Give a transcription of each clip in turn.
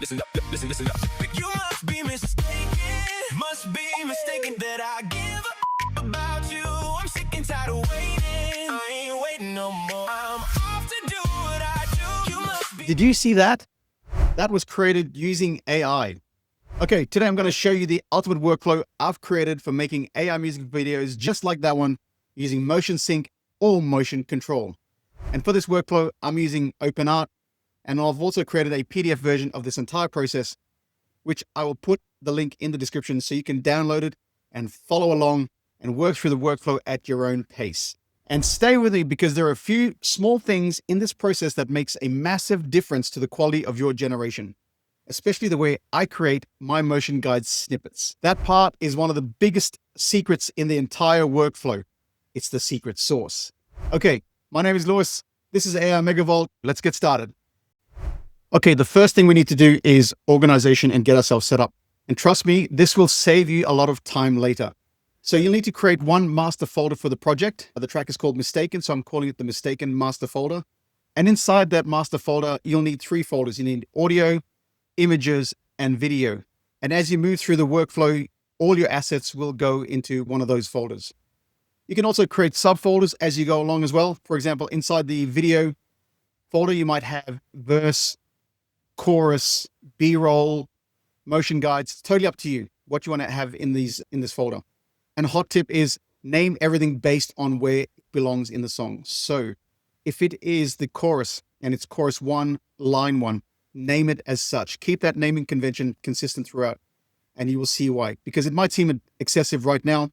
listen up. You must be mistaken that I give a about you. I'm sick and tired of waiting. I ain't waiting no more. I'm off to do what I do. You must be. Did you see that? That was created using AI. Okay, today I'm going to show you the ultimate workflow I've created for making AI music videos just like that one, using motion sync or motion control. And for this workflow, I'm using OpenArt, and I've also created a PDF version of this entire process, which I will put the link in the description so you can download it and follow along and work through the workflow at your own pace. And stay with me because there are a few small things in this process that makes a massive difference to the quality of your generation, especially the way I create my motion guide snippets. That part is one of the biggest secrets in the entire workflow. It's the secret sauce. Okay, my name is Lewis. This is AI Megavolt. Let's get started. Okay, the first thing we need to do is organization and get ourselves set up. And trust me, this will save you a lot of time later. So you'll need to create one master folder for the project. The track is called Mistaken, so I'm calling it the Mistaken master folder. And inside that master folder, you'll need 3 folders. You need audio, images, and video. And as you move through the workflow, all your assets will go into one of those folders. You can also create subfolders as you go along as well. For example, inside the video folder, you might have verse, chorus, B-roll, motion guides. It's totally up to you what you want to have in this folder. And a hot tip is name everything based on where it belongs in the song. So if it is the chorus and it's chorus 1, line 1, name it as such. Keep that naming convention consistent throughout, and you will see why. Because it might seem excessive right now,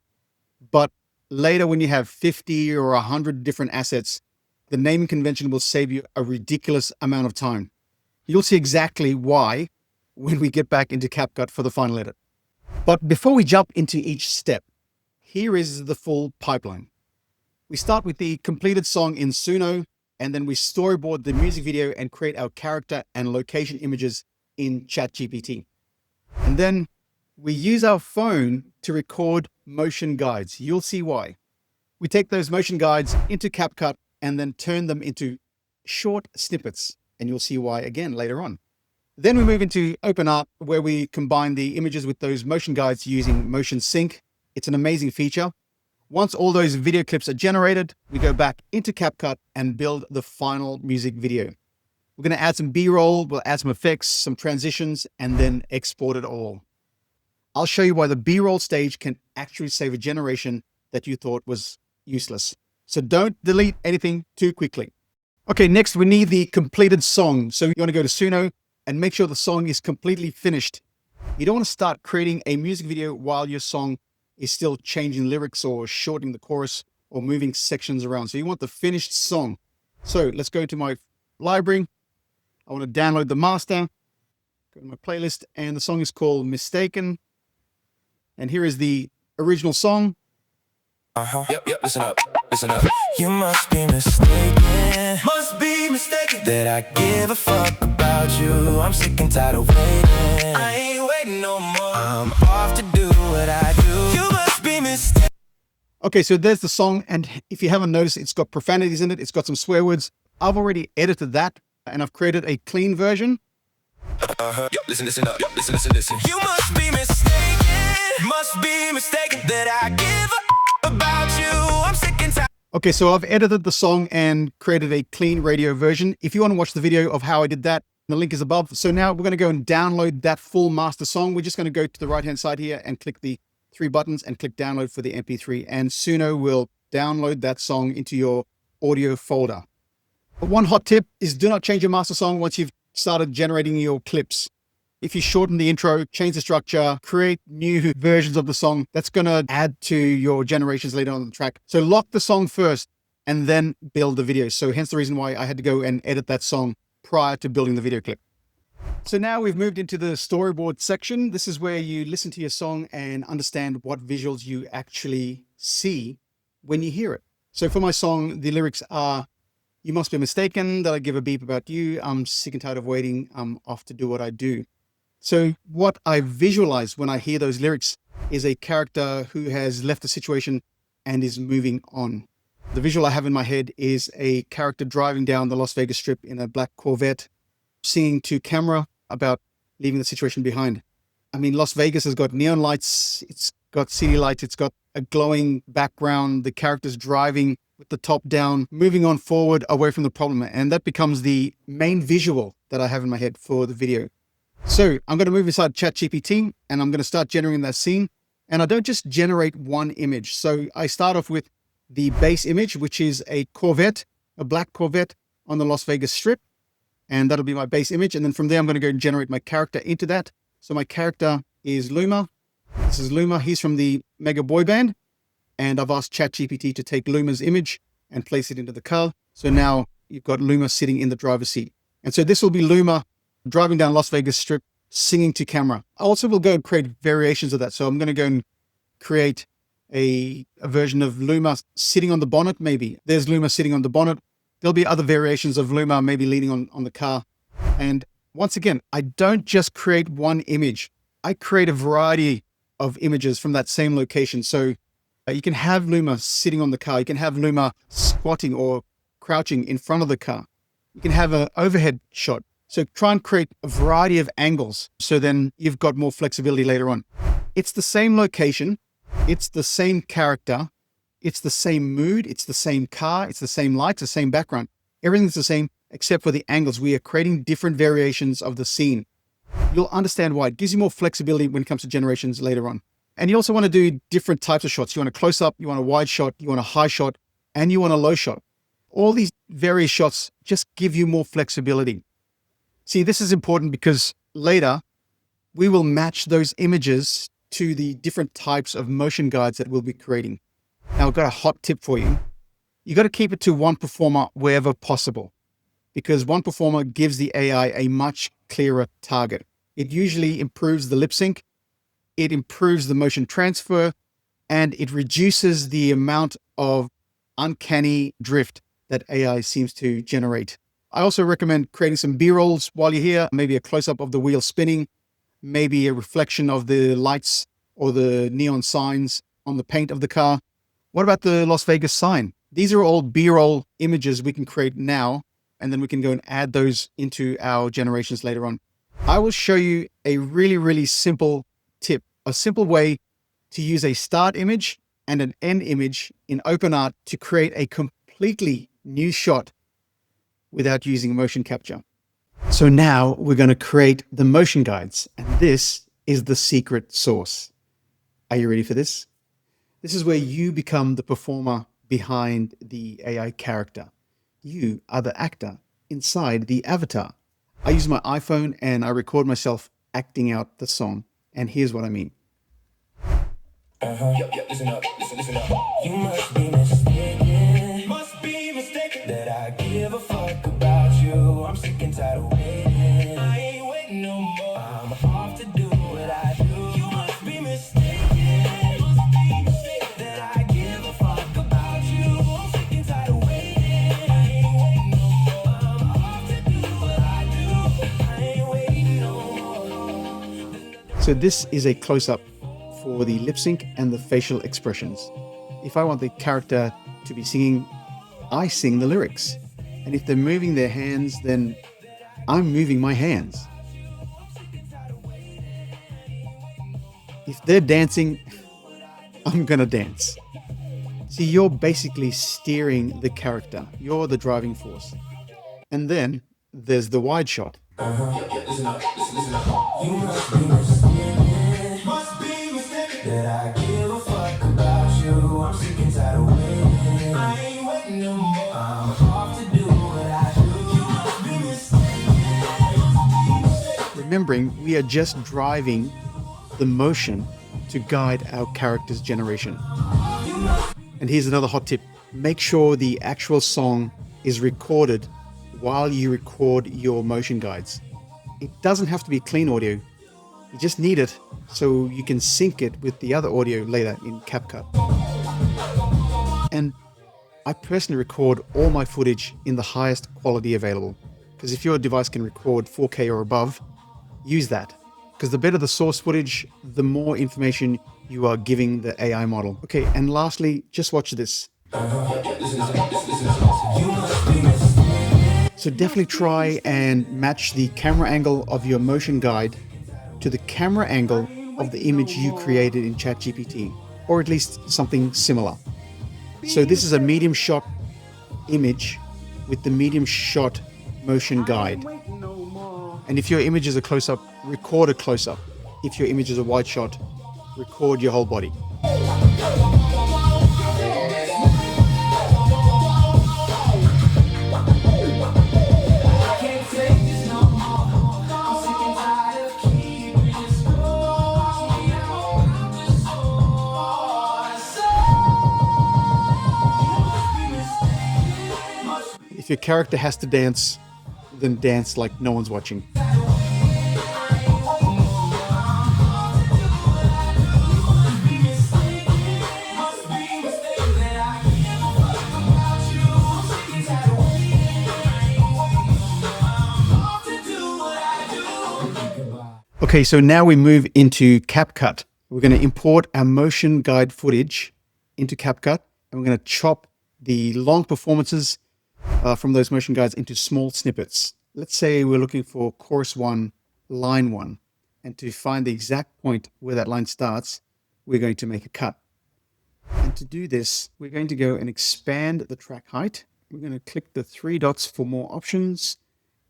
but later when you have 50 or 100 different assets, the naming convention will save you a ridiculous amount of time. You'll see exactly why when we get back into CapCut for the final edit. But before we jump into each step, here is the full pipeline. We start with the completed song in Suno, and then we storyboard the music video and create our character and location images in ChatGPT. And then we use our phone to record motion guides. You'll see why. We take those motion guides into CapCut and then turn them into short snippets, and you'll see why again later on. Then we move into OpenArt, where we combine the images with those motion guides using motion sync. It's an amazing feature. Once all those video clips are generated, we go back into CapCut and build the final music video. We're going to add some B-roll, we'll add some effects, some transitions, and then export it all. I'll show you why the B-roll stage can actually save a generation that you thought was useless. So don't delete anything too quickly. Okay, next we need the completed song. So you want to go to Suno and make sure the song is completely finished. You don't want to start creating a music video while your song is still changing lyrics or shortening the chorus or moving sections around. So you want the finished song. So let's go to my library. I want to download the master, go to my playlist, and the song is called Mistaken. And here is the original song. Yep, listen up. You must be mistaken. Must be mistaken that I give a fuck about you. I'm sick and tired of waiting. I ain't waiting no more. I'm off to do what I do. You must be mistaken. Okay, so there's the song. And if you haven't noticed, it's got profanities in it. It's got some swear words. I've already edited that and I've created a clean version. Listen up. Listen. You must be mistaken. Must be mistaken that I give a about you. I'm sick and tired. Okay, so I've edited the song and created a clean radio version. If you want to watch the video of how I did that, the link is above. So now we're going to go and download that full master song. We're just going to go to the right-hand side here and click the 3 buttons and click download for the MP3. And Suno will download that song into your audio folder. But one hot tip is do not change your master song once you've started generating your clips. If you shorten the intro, change the structure, create new versions of the song, that's going to add to your generations later on the track. So lock the song first and then build the video. So hence the reason why I had to go and edit that song prior to building the video clip. So now we've moved into the storyboard section. This is where you listen to your song and understand what visuals you actually see when you hear it. So for my song, the lyrics are, you must be mistaken that I give a beep about you. I'm sick and tired of waiting. I'm off to do what I do. So what I visualize when I hear those lyrics is a character who has left a situation and is moving on. The visual I have in my head is a character driving down the Las Vegas Strip in a black Corvette, singing to camera about leaving the situation behind. I mean, Las Vegas has got neon lights, it's got city lights, it's got a glowing background, the characters driving with the top down, moving on forward away from the problem. And that becomes the main visual that I have in my head for the video. So I'm going to move inside ChatGPT and I'm going to start generating that scene. And I don't just generate one image. So I start off with the base image, which is a Corvette, a black Corvette on the Las Vegas Strip. And that'll be my base image. And then from there, I'm going to go and generate my character into that. So my character is Luma. This is Luma. He's from the Mega Boy Band. And I've asked ChatGPT to take Luma's image and place it into the car. So now you've got Luma sitting in the driver's seat. And so this will be Luma driving down Las Vegas Strip, singing to camera. I also will go and create variations of that. So I'm going to go and create a version of Luma sitting on the bonnet, maybe. There's Luma sitting on the bonnet. There'll be other variations of Luma maybe leaning on the car. And once again, I don't just create one image. I create a variety of images from that same location. So you can have Luma sitting on the car. You can have Luma squatting or crouching in front of the car. You can have an overhead shot. So try and create a variety of angles. So then you've got more flexibility later on. It's the same location. It's the same character. It's the same mood. It's the same car. It's the same lights, the same background. Everything's the same except for the angles. We are creating different variations of the scene. You'll understand why. It gives you more flexibility when it comes to generations later on. And you also want to do different types of shots. You want a close-up, you want a wide shot, you want a high shot, and you want a low shot. All these various shots just give you more flexibility. See, this is important because later we will match those images to the different types of motion guides that we'll be creating. Now, I've got a hot tip for you. You got to keep it to one performer wherever possible, because one performer gives the AI a much clearer target. It usually improves the lip sync, it improves the motion transfer, and it reduces the amount of uncanny drift that AI seems to generate. I also recommend creating some B-rolls while you're here, maybe a close-up of the wheel spinning, maybe a reflection of the lights or the neon signs on the paint of the car. What about the Las Vegas sign? These are all B-roll images we can create now, and then we can go and add those into our generations later on. I will show you a really, really simple tip, a simple way to use a start image and an end image in OpenArt to create a completely new shot without using motion capture. So now we're going to create the motion guides, and this is the secret sauce. Are you ready for this? This is where you become the performer behind the AI character. You are the actor inside the avatar. I use my iPhone and I record myself acting out the song, and here's what I mean. Listen up, listen up. You must be mistaken that I give a fuck about you. I'm sick and tired of waiting. I ain't waiting no more. I'm off to do what I do. You must be mistaken. That I give a fuck about you. I'm sick and tired of waiting. I ain't waiting no more. I'm off to do what I do. I ain't waiting no more. So this is a close-up for the lip sync and the facial expressions. If I want the character to be singing, I sing the lyrics. And if they're moving their hands, then I'm moving my hands. If they're dancing, I'm gonna dance. See, you're basically steering the character. You're the driving force. And then there's the wide shot. Listen up. You must be mistaken that I give a fuck about you. I'm sick and tired of waiting. I ain't waiting no more. I'm off to do what I do. You must be mistaken. Remembering, we are just driving the motion to guide our character's generation. And here's another hot tip. Make sure the actual song is recorded while you record your motion guides. It doesn't have to be clean audio. You just need it so you can sync it with the other audio later in CapCut. And I personally record all my footage in the highest quality available, because if your device can record 4K or above, use that. Because the better the source footage, the more information you are giving the AI model. Okay, and lastly, just watch this. So So definitely try and match the camera angle of your motion guide to the camera angle of the image you created in ChatGPT, or at least something similar. So this is a medium shot image with the medium shot motion guide. And if your image is a close-up, record a close-up. If your image is a wide shot, record your whole body. If your character has to dance, then dance like no one's watching. Okay, so now we move into CapCut. We're going to import our motion guide footage into CapCut, and we're going to chop the long performances from those motion guides into small snippets. Let's say we're looking for chorus 1, line 1, and to find the exact point where that line starts, we're going to make a cut. And to do this, we're going to go and expand the track height. We're going to click the 3 dots for more options,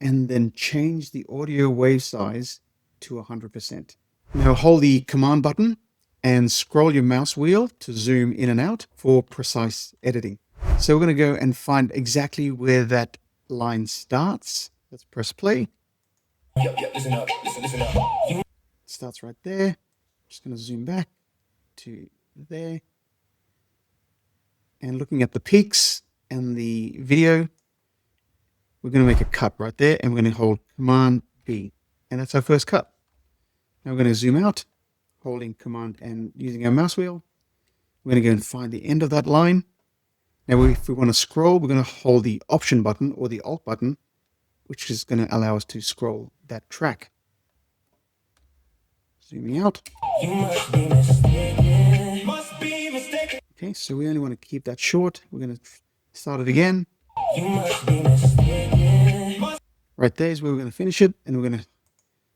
and then change the audio wave size to 100%. Now hold the command button and scroll your mouse wheel to zoom in and out for precise editing. So we're going to go and find exactly where that line starts. Let's press play. Listen up. It starts right there. I'm just going to zoom back to there. And looking at the peaks and the video, we're going to make a cut right there, and we're going to hold Command B. And that's our first cut. Now we're going to zoom out, holding Command and using our mouse wheel. We're going to go and find the end of that line. Now, if we want to scroll, we're going to hold the Option button or the Alt button, which is going to allow us to scroll that track. Zooming out. Okay, so we only want to keep that short. We're going to start it again. Right there is where we're going to finish it, and we're going to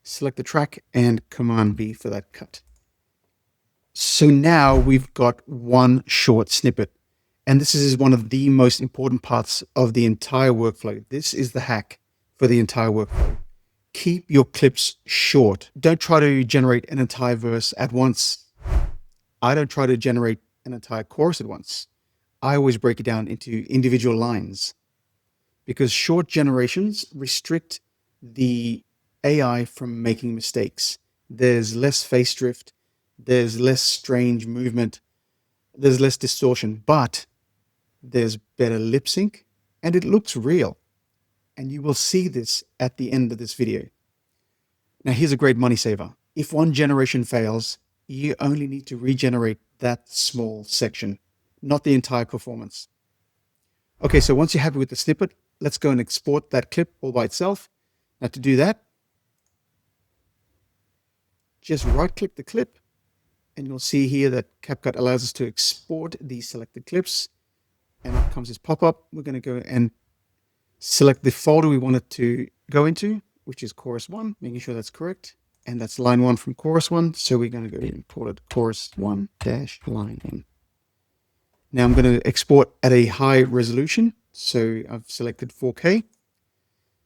select the track and Command B for that cut. So now we've got one short snippet. And this is one of the most important parts of the entire workflow. This is the hack for the entire workflow. Keep your clips short. Don't try to generate an entire verse at once. I don't try to generate an entire chorus at once. I always break it down into individual lines, because short generations restrict the AI from making mistakes. There's less face drift. There's less strange movement. There's less distortion, but there's better lip sync, and it looks real. And you will see this at the end of this video. Now, here's a great money saver. If one generation fails, you only need to regenerate that small section, not the entire performance. Okay, so once you're happy with the snippet, let's go and export that clip all by itself. Now, to do that, just right-click the clip, and you'll see here that CapCut allows us to export these selected clips. And up comes this pop-up. We're going to go and select the folder we want it to go into, which is chorus 1, making sure that's correct. And that's line 1 from chorus 1. So we're going to go import it chorus 1 dash line 1. Now I'm going to export at a high resolution. So I've selected 4K,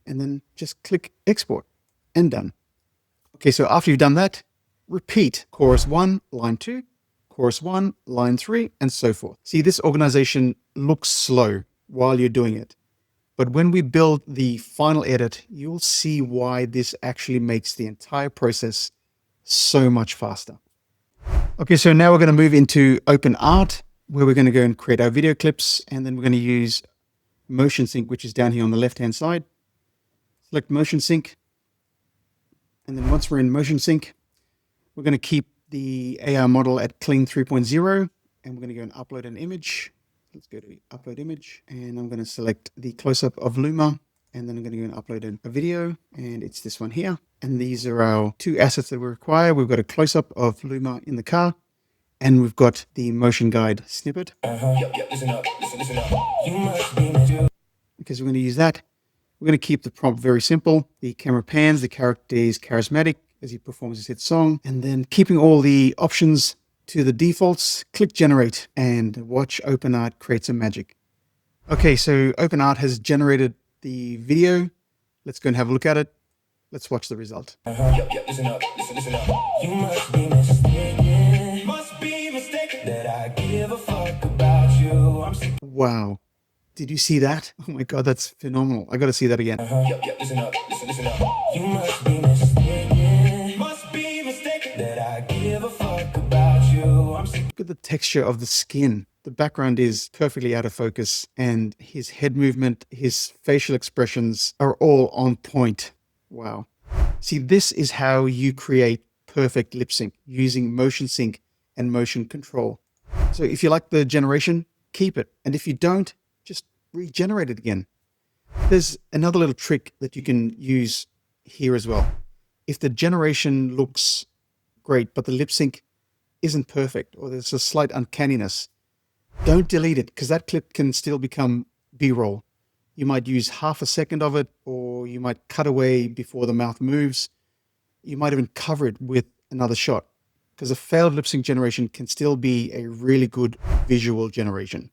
and then just click export and done. Okay, so after you've done that, repeat chorus 1, line 2, chorus 1, line 3, and so forth. See, this organization looks slow while you're doing it. But when we build the final edit, you'll see why this actually makes the entire process so much faster. Okay, so now we're going to move into OpenArt, where we're going to go and create our video clips, and then we're going to use Motion Sync, which is down here on the left-hand side. Select Motion Sync, and then once we're in Motion Sync, we're going to keep the AI model at Clean 3.0, and we're going to go and upload an image. Let's go to Upload Image, and I'm going to select the close-up of Luma, and then I'm going to go and upload a video, and it's this one here. And these are our two assets that we require. We've got a close-up of Luma in the car, and we've got the motion guide snippet. Listen up. Because we're going to use that. We're going to keep the prompt very simple. The camera pans, the character is charismatic as he performs his hit song, and then keeping all the options to the defaults, click generate and watch OpenArt create some magic. Okay, so OpenArt has generated the video. Let's go and have a look at it. Let's watch the result. Yep, listen up, listen up. You must be mistaken. Must be mistaken that I give a fuck about you. I'm sick. Wow. Did you see that? Oh my God, that's phenomenal. I got to see that again. Yep, listen up, listen up. You must be mistaken. Must be mistaken that I give a fuck about you. I'm sick. Look at the texture of the skin. The background is perfectly out of focus, and his head movement, his facial expressions are all on point. Wow. See, this is how you create perfect lip sync using motion sync and motion control. So if you like the generation, keep it. And if you don't, just regenerate it again. There's another little trick that you can use here as well. If the generation looks great, but the lip sync isn't perfect, or there's a slight uncanniness, don't delete it, because that clip can still become B-roll. You might use half a second of it, or you might cut away before the mouth moves. You might even cover it with another shot, because a failed lip sync generation can still be a really good visual generation.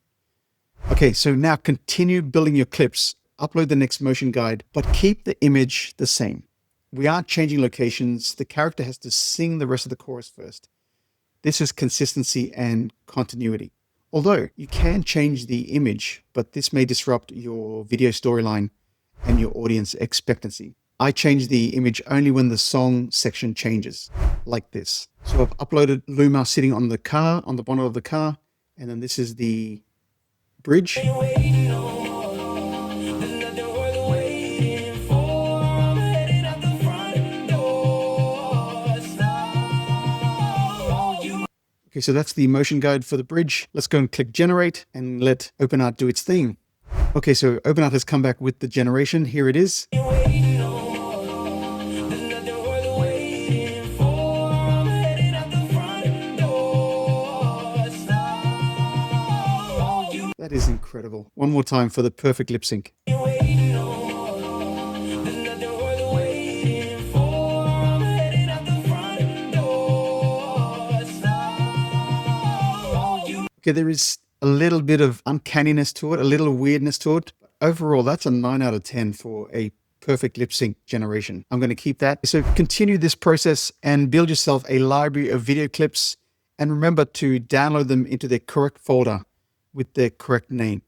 Okay, so now continue building your clips, upload the next motion guide, but keep the image the same. We aren't changing locations. The character has to sing the rest of the chorus first. This is consistency and continuity. Although you can change the image, but this may disrupt your video storyline and your audience expectancy. I change the image only when the song section changes, like this. So I've uploaded Luma sitting on the car, on the bonnet of the car, and then this is the bridge. Okay, so that's the motion guide for the bridge. Let's go and click generate and let OpenArt do its thing. Okay, so OpenArt has come back with the generation. Here it is. That is incredible. One more time for the perfect lip sync. Okay, there is a little bit of uncanniness to it, a little weirdness to it. Overall, that's a 9 out of 10 for a perfect lip sync generation. I'm going to keep that. So continue this process and build yourself a library of video clips, and remember to download them into their correct folder with their correct name.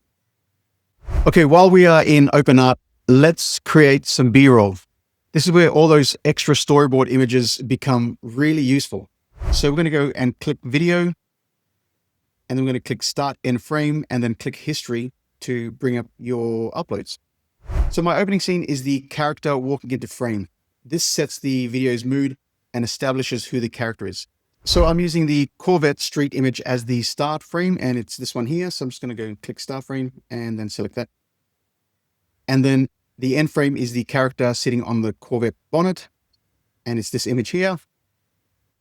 Okay, while we are in OpenArt, let's create some B-roll. This is where all those extra storyboard images become really useful. So we're going to go and click video, and then we're going to click start end frame, and then click history to bring up your uploads. So my opening scene is the character walking into frame. This sets the video's mood and establishes who the character is. So I'm using the Corvette street image as the start frame, and it's this one here. So I'm just going to go and click start frame and then select that. And then the end frame is the character sitting on the Corvette bonnet, and it's this image here.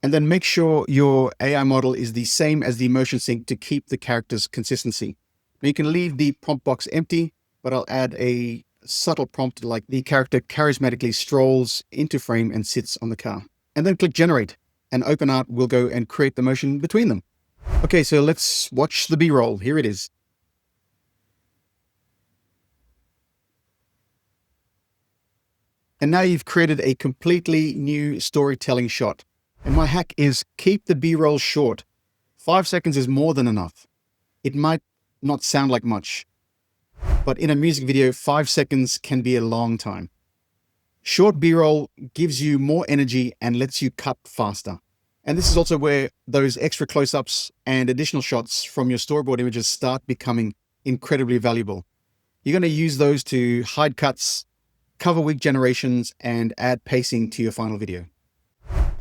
And then make sure your AI model is the same as the motion sync to keep the character's consistency. Now you can leave the prompt box empty, but I'll add a subtle prompt like the character charismatically strolls into frame and sits on the car. And then click generate, and OpenArt will go and create the motion between them. Okay, so let's watch the B-roll. Here it is. And now you've created a completely new storytelling shot. And my hack is keep the B-roll short. 5 seconds is more than enough. It might not sound like much, but in a music video, 5 seconds can be a long time. Short B-roll gives you more energy and lets you cut faster. And this is also where those extra close-ups and additional shots from your storyboard images start becoming incredibly valuable. You're going to use those to hide cuts, cover weak generations, and add pacing to your final video.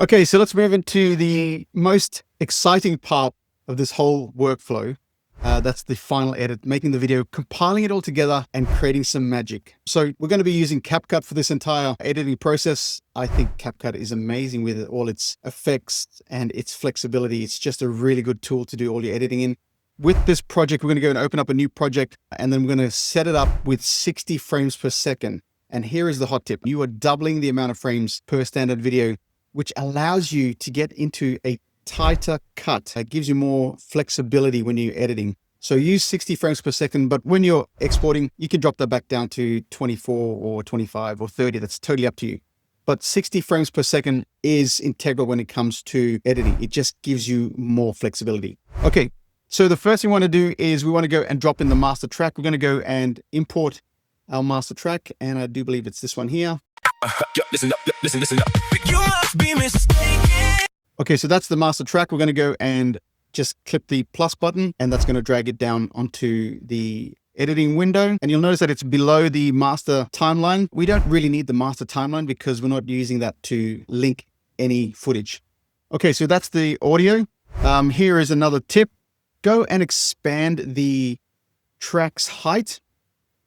Okay, so let's move into the most exciting part of this whole workflow. That's the final edit, making the video, compiling it all together and creating some magic. So we're going to be using CapCut for this entire editing process. I think CapCut is amazing with all its effects and its flexibility. It's just a really good tool to do all your editing in. With this project, we're going to go and open up a new project, and then we're going to set it up with 60 frames per second. And here is the hot tip. You are doubling the amount of frames per standard video, which allows you to get into a tighter cut. It gives you more flexibility when you're editing. So use 60 frames per second, but when you're exporting, you can drop that back down to 24 or 25 or 30. That's totally up to you. But 60 frames per second is integral when it comes to editing. It just gives you more flexibility. Okay, so the first thing we want to do is we want to go and drop in the master track. We're going to go and import our master track, and I do believe it's this one here. Listen up, listen up. You must be mistaken. Okay, so that's the master track. We're going to go and just click the plus button, and that's going to drag it down onto the editing window. And you'll notice that it's below the master timeline. We don't really need the master timeline because we're not using that to link any footage. Okay, so that's the audio. Here is another tip. Go and expand the track's height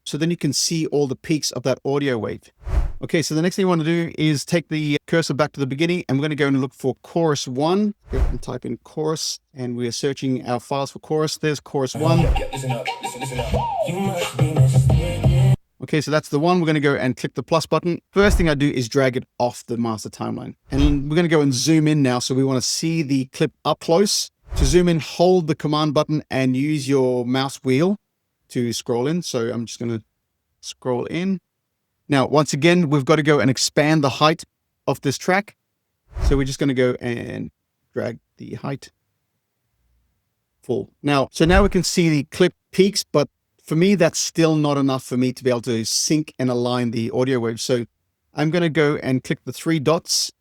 so then you can see all the peaks of that audio wave. Okay, so the next thing you want to do is take the cursor back to the beginning, and we're going to go and look for chorus 1. Go and type in chorus, and we are searching our files for chorus. There's chorus 1. Listen up. You must be mistaken. Okay, so that's the one. We're going to go and click the plus button. First thing I do is drag it off the master timeline. And we're going to go and zoom in now. So we want to see the clip up close. To zoom in, hold the command button and use your mouse wheel to scroll in. So I'm just going to scroll in. Now, once again, we've got to go and expand the height of this track. So we're just going to go and drag the height full. Now we can see the clip peaks, but for me, that's still not enough for me to be able to sync and align the audio waves. So I'm going to go and click the 3 dots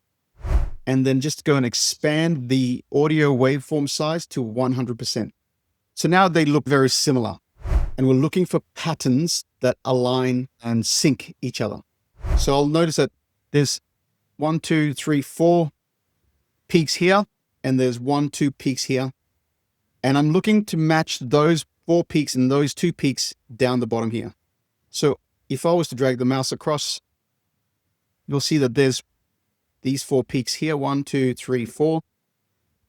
and then just go and expand the audio waveform size to 100%. So now they look very similar. And we're looking for patterns that align and sync each other. So I'll notice that there's 1, 2, 3, 4 peaks here, and there's 1, 2 peaks here. And I'm looking to match those 4 peaks and those 2 peaks down the bottom here. So if I was to drag the mouse across, you'll see that there's these 4 peaks here, 1, 2, 3, 4,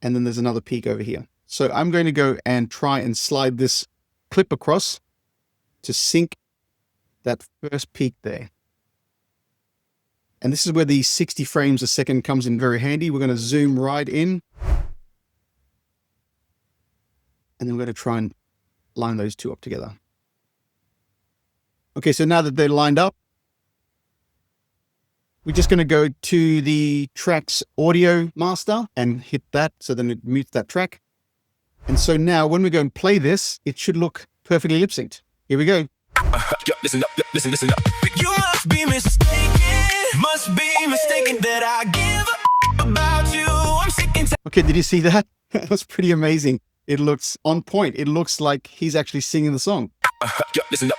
and then there's another peak over here. So I'm going to go and try and slide this clip across to sync that first peak there. And this is where the 60 frames a second comes in very handy. We're going to zoom right in. And then we're going to try and line those 2 up together. Okay, so now that they're lined up, we're just going to go to the track's audio master and hit that. So then it mutes that track. And so now when we go and play this, it should look perfectly lip synced. Here we go. Listen up. You must be mistaken that I give about you. I'm sick and tired. Okay, did you see that? That was pretty amazing. It looks on point. It looks like he's actually singing the song. Listen up.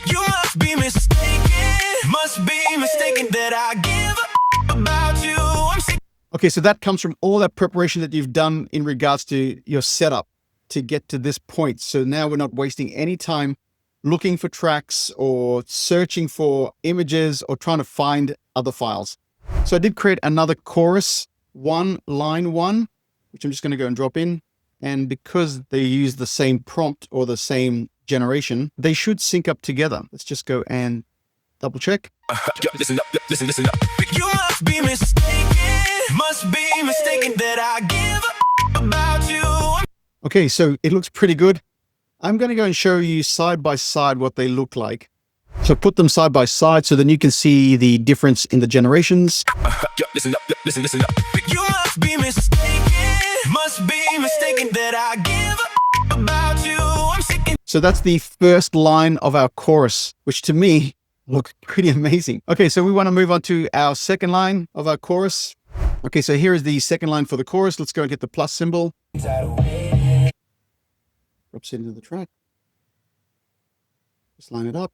You must be mistaken that I give about you. I'm sick. Okay, so that comes from all that preparation that you've done in regards to your setup to get to this point. So now we're not wasting any time looking for tracks or searching for images or trying to find other files. So I did create another chorus 1, line 1, which I'm just going to go and drop in. And because they use the same prompt or the same generation, they should sync up together. Let's just go and double check. Listen up. You must be mistaken that I give about you. Okay, so it looks pretty good. I'm going to go and show you side by side what they look like. So put them side by side so then you can see the difference in the generations. Listen up. You must be mistaken that I give about you. I'm sick and so that's the first line of our chorus, which to me look pretty amazing. Okay, so we want to move on to our second line of our chorus. Okay, so here is the second line for the chorus. Let's go and get the plus symbol. Drops it into the track. Just line it up.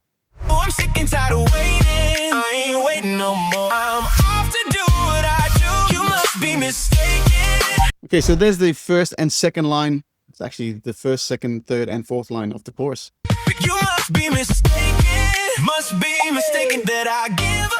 Oh, I'm sick and tired of waiting. I ain't waiting no more. I'm off to do what I do. You must be mistaken. Okay, so there's the first and second line. It's actually the first, second, third, and fourth line of the chorus. You must be mistaken that I give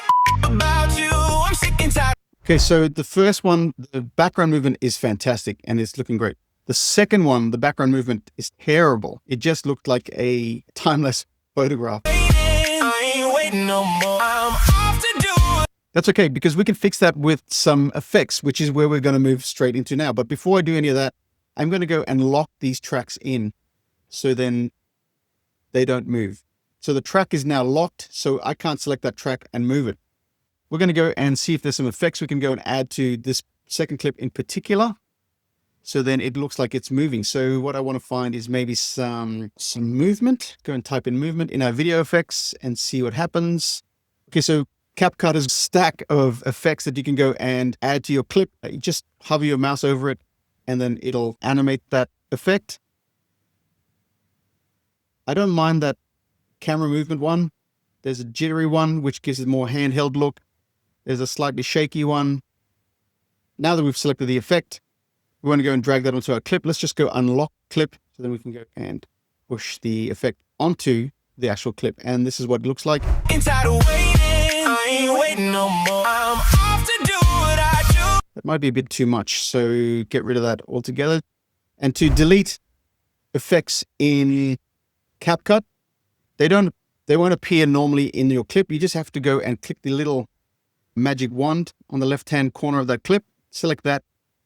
about you. I'm sick and tired. Okay, so the first one, the background movement is fantastic and it's looking great. The second one, the background movement is terrible. It just looked like a timeless photograph. I ain't waiting waiting no more. I'm off to do it. That's okay, because we can fix that with some effects, which is where we're going to move straight into now. But before I do any of that, I'm going to go and lock these tracks in so then they don't move. So the track is now locked, so I can't select that track and move it. We're going to go and see if there's some effects we can go and add to this second clip in particular. So then it looks like it's moving. So what I want to find is maybe some movement. Go and type in movement in our video effects and see what happens. Okay, so CapCut is a stack of effects that you can go and add to your clip. You just hover your mouse over it and then it'll animate that effect. I don't mind that camera movement one. There's a jittery one, which gives it a more handheld look. There's a slightly shaky one. Now that we've selected the effect, we want to go and drag that onto our clip. Let's just go unlock clip. So then we can go and push the effect onto the actual clip. And this is what it looks like. Inside of waiting, I ain't waiting no more. I'm off to do what I do. That might be a bit too much, so get rid of that altogether. And to delete effects in CapCut, they won't appear normally in your clip. You just have to go and click the little magic wand on the left-hand corner of that clip, select that,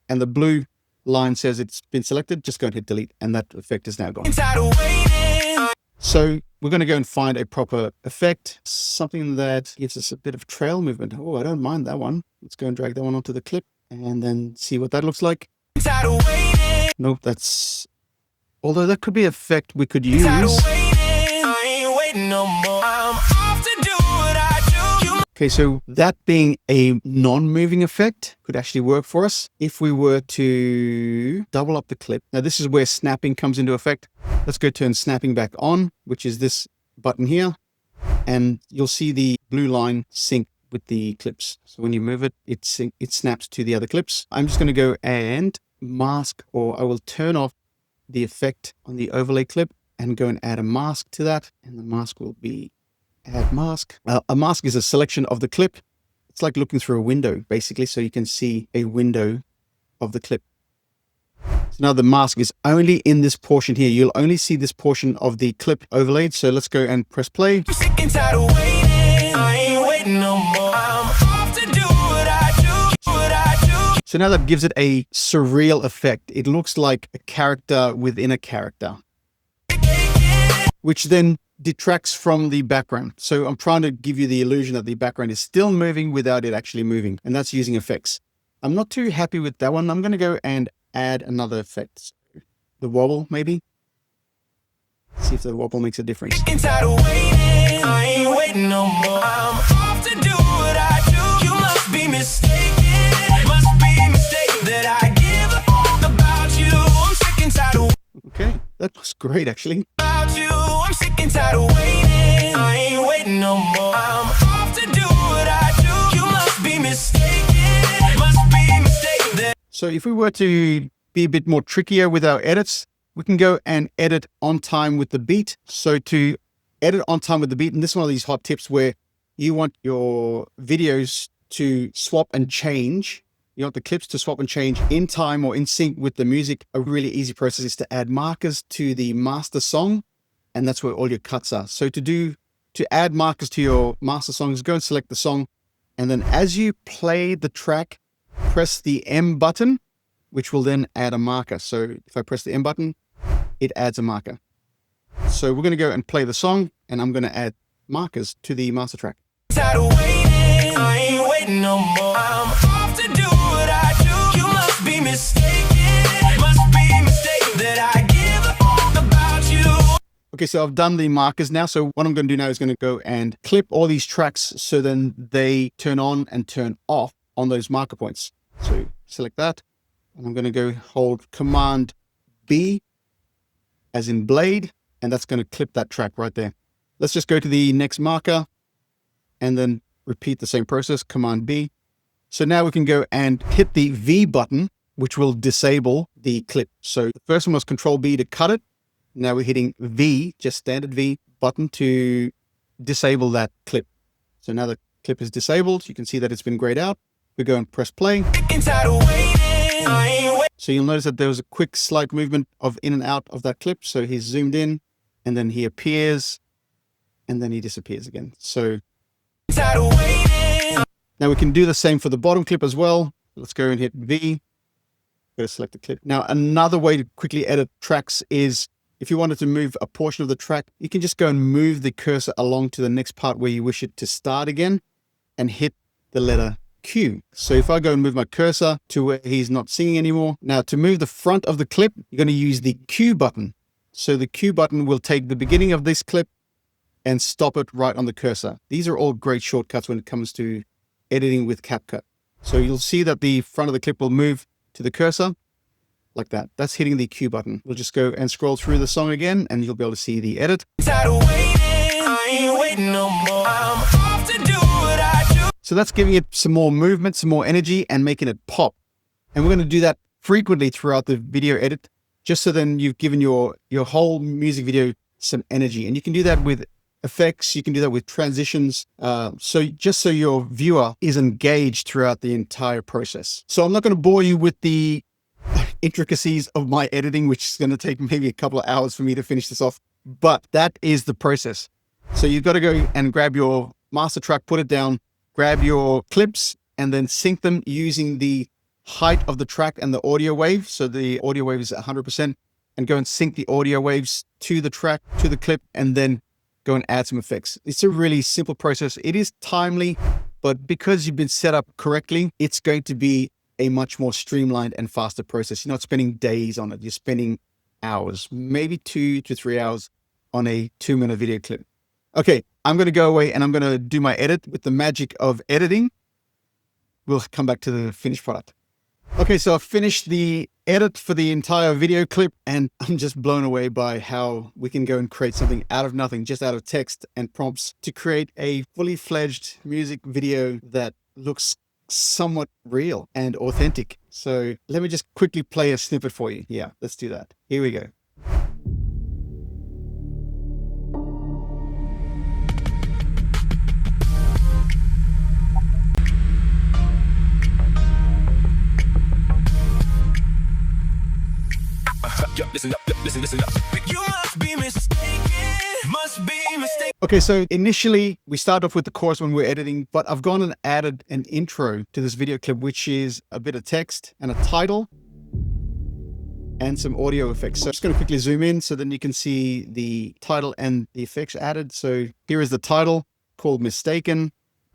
and the blue line says it's been selected. Just go and hit delete, and that effect is now gone. Inside of waiting. So we're going to go and find a proper effect, something that gives us a bit of trail movement. Oh, I don't mind that one. Let's go and drag that one onto the clip and then see what that looks like. Inside of waiting. Nope, that's... Although that could be an effect we could use. Inside of waiting, I ain't waiting no more. I'm off to do what I do. Okay, so that being a non-moving effect could actually work for us if we were to double up the clip. Now this is where snapping comes into effect. Let's go turn snapping back on, which is this button here. And you'll see the blue line sync with the clips. So when you move it, it snaps to the other clips. I'm just going to go and mask, or I will turn off the effect on the overlay clip and go and add a mask to that. And the mask will be add mask. A mask is a selection of the clip. It's like looking through a window, basically, so you can see a window of the clip. So now the mask is only in this portion here. You'll only see this portion of the clip overlaid. So let's go and press play. I'm sick and tired of waiting. I ain't waiting no more. I'm off to do what I do. What I do. So now that gives it a surreal effect. It looks like a character within a character, which then detracts from the background. So I'm trying to give you the illusion that the background is still moving without it actually moving. And that's using effects. I'm not too happy with that one. I'm going to go and add another effect. The wobble, maybe. See if the wobble makes a difference. Inside of waiting, I ain't waiting no more. I'm off to do what I do. You must be mistaken. Must be mistaken that I give a fuck about you. I'm sick and tired of Okay, that was great actually. about you. I'm sick and tired of waiting. I ain't waiting no more. I'm off to do what I do. You must be mistaken. Must be mistaken that. So if we were to be a bit more trickier with our edits, we can go and edit on time with the beat. So to edit on time with the beat, and this is one of these hot tips where you want your videos to swap and change. You want the clips to swap and change in time or in sync with the music. A really easy process is to add markers to the master song, and that's where all your cuts are. So to add markers to your master songs, go and select the song, and then as you play the track, press the M button, which will then add a marker. So if I press the M button, it adds a marker. So we're going to go and play the song, and I'm going to add markers to the master track. Tired of waiting, I ain't waiting no more. I'm off to do what I do. You must be mistaken. Must be mistaken that I give a fuck about you. Okay, so I've done the markers now. So what I'm going to do now is going to go and clip all these tracks so then they turn on and turn off on those marker points. So select that, and I'm going to go hold Command B as in blade, and that's going to clip that track right there. Let's just go to the next marker and then repeat the same process, Command B. So now we can go and hit the V button, which will disable the clip. So the first one was Control B to cut it. Now we're hitting V, just standard V button, to disable that clip. So now the clip is disabled. You can see that it's been grayed out. We go and press play. So you'll notice that there was a quick slight movement of in and out of that clip. So he's zoomed in, and then he appears, and then he disappears again. So Tired of waiting. Now we can do the same for the bottom clip as well. Let's go and hit V. Go to select the clip. Now another way to quickly edit tracks is if you wanted to move a portion of the track, you can just go and move the cursor along to the next part where you wish it to start again and hit the letter Q. So if I go and move my cursor to where he's not singing anymore. Now to move the front of the clip, you're going to use the Q button. So the Q button will take the beginning of this clip and stop it right on the cursor. These are all great shortcuts when it comes to editing with CapCut. So you'll see that the front of the clip will move to the cursor like that. That's hitting the Q button. We'll just go and scroll through the song again and you'll be able to see the edit. Tired of waiting. I ain't waiting no more. I'm off to do what I do. So that's giving it some more movement, some more energy and making it pop. And we're going to do that frequently throughout the video edit, just so then you've given your whole music video some energy. And you can do that with effects. You can do that with transitions. So just so your viewer is engaged throughout the entire process. So I'm not going to bore you with the intricacies of my editing, which is going to take maybe a couple of hours for me to finish this off, but that is the process. So you've got to go and grab your master track, put it down, grab your clips and then sync them using the height of the track and the audio wave. So the audio wave is 100% and go and sync the audio waves to the track, to the clip, and then go and add some effects. It's a really simple process. It is timely, but because you've been set up correctly, it's going to be a much more streamlined and faster process. You're not spending days on it. You're spending hours, maybe 2 to 3 hours on a 2-minute video clip. Okay, I'm going to go away and I'm going to do my edit with the magic of editing. We'll come back to the finished product. Okay, so I've finished the edit for the entire video clip and I'm just blown away by how we can go and create something out of nothing, just out of text and prompts, to create a fully fledged music video that looks somewhat real and authentic. So let me just quickly play a snippet for you. Yeah, let's do that. Here we go. Listen up, listen up. You must be mistaken, must be mistaken. Okay, so initially we start off with the chorus when we're editing, but I've gone and added an intro to this video clip, which is a bit of text and a title and some audio effects. So I'm just going to quickly zoom in so then you can see the title and the effects added. So here is the title called Mistaken.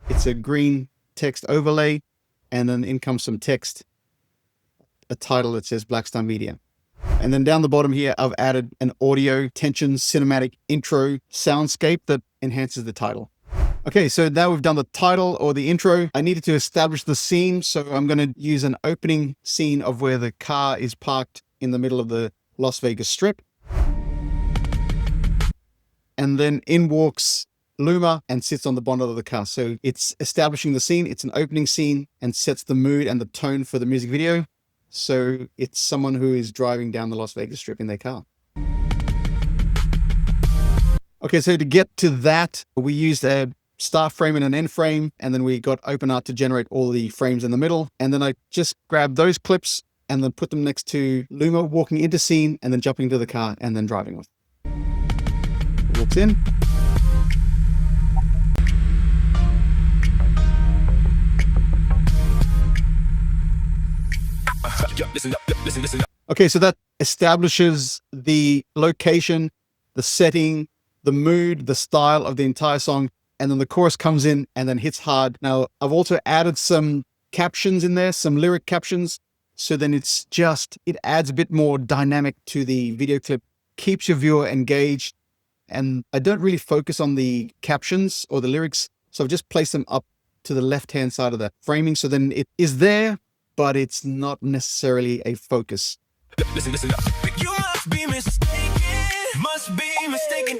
It's a green text overlay and then in comes some text, a title that says Blackstar Media. And then down the bottom here, I've added an audio tension cinematic intro soundscape that enhances the title. Okay, so now we've done the title or the intro. I needed to establish the scene. So I'm going to use an opening scene of where the car is parked in the middle of the Las Vegas Strip. And then in walks Luma and sits on the bonnet of the car. So it's establishing the scene. It's an opening scene and sets the mood and the tone for the music video. So it's someone who is driving down the Las Vegas Strip in their car. Okay, so to get to that, we used a start frame and an end frame, and then we got OpenArt to generate all the frames in the middle. And then I just grabbed those clips and then put them next to Luma walking into scene and then jumping into the car and then driving off. Walks in. Listen up. Okay, so that establishes the location, the setting, the mood, the style of the entire song. And then the chorus comes in and then hits hard. Now, I've also added some captions in there, some lyric captions. So then it adds a bit more dynamic to the video clip, keeps your viewer engaged. And I don't really focus on the captions or the lyrics. So I've just placed them up to the left-hand side of the framing. So then it is there, but it's not necessarily a focus. Listen up. You must be mistaken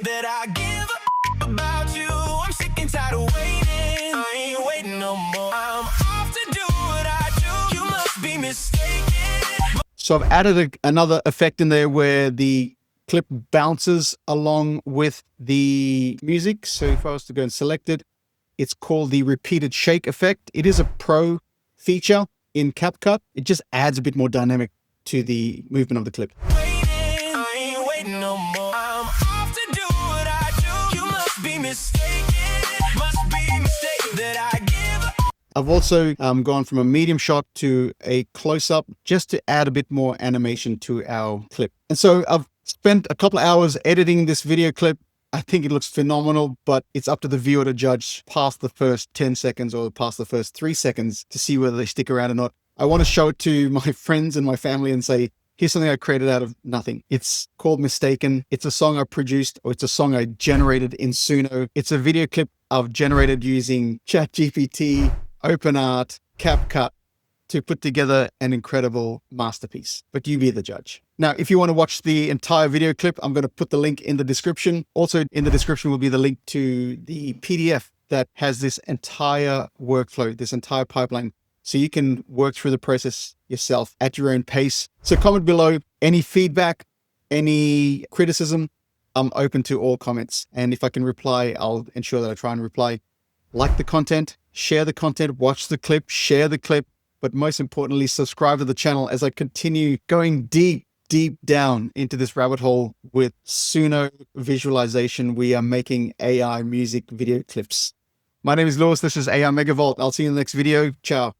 that I give a about you. I'm sick and tired of waiting. I ain't waiting no more. I'm off to do what I do. You must be mistaken. So I've added another effect in there where the clip bounces along with the music. So if I was to go and select it, it's called the repeated shake effect. It is a pro feature in CapCut. It just adds a bit more dynamic to the movement of the clip. I ain't waiting no more. I'm off to do what I do. You must be mistaken. Must be mistaken I've also gone from a medium shot to a close-up just to add a bit more animation to our clip. And so I've spent a couple of hours editing this video clip. I think it looks phenomenal, but it's up to the viewer to judge past the first 10 seconds or past the first 3 seconds to see whether they stick around or not. I want to show it to my friends and my family and say, here's something I created out of nothing. It's called Mistaken. It's a song I produced, or it's a song I generated in Suno. It's a video clip I've generated using ChatGPT, OpenArt, CapCut to put together an incredible masterpiece. But you be the judge. Now, if you want to watch the entire video clip, I'm going to put the link in the description. Also in the description will be the link to the PDF that has this entire workflow, this entire pipeline, so you can work through the process yourself at your own pace. So comment below any feedback, any criticism. I'm open to all comments. And if I can reply, I'll ensure that I try and reply. Like the content, share the content, watch the clip, share the clip, but most importantly, subscribe to the channel as I continue going deep down into this rabbit hole with Suno visualization. We are making AI music video clips. My name is Lewis. This is AI Megavolt. I'll see you in the next video. Ciao.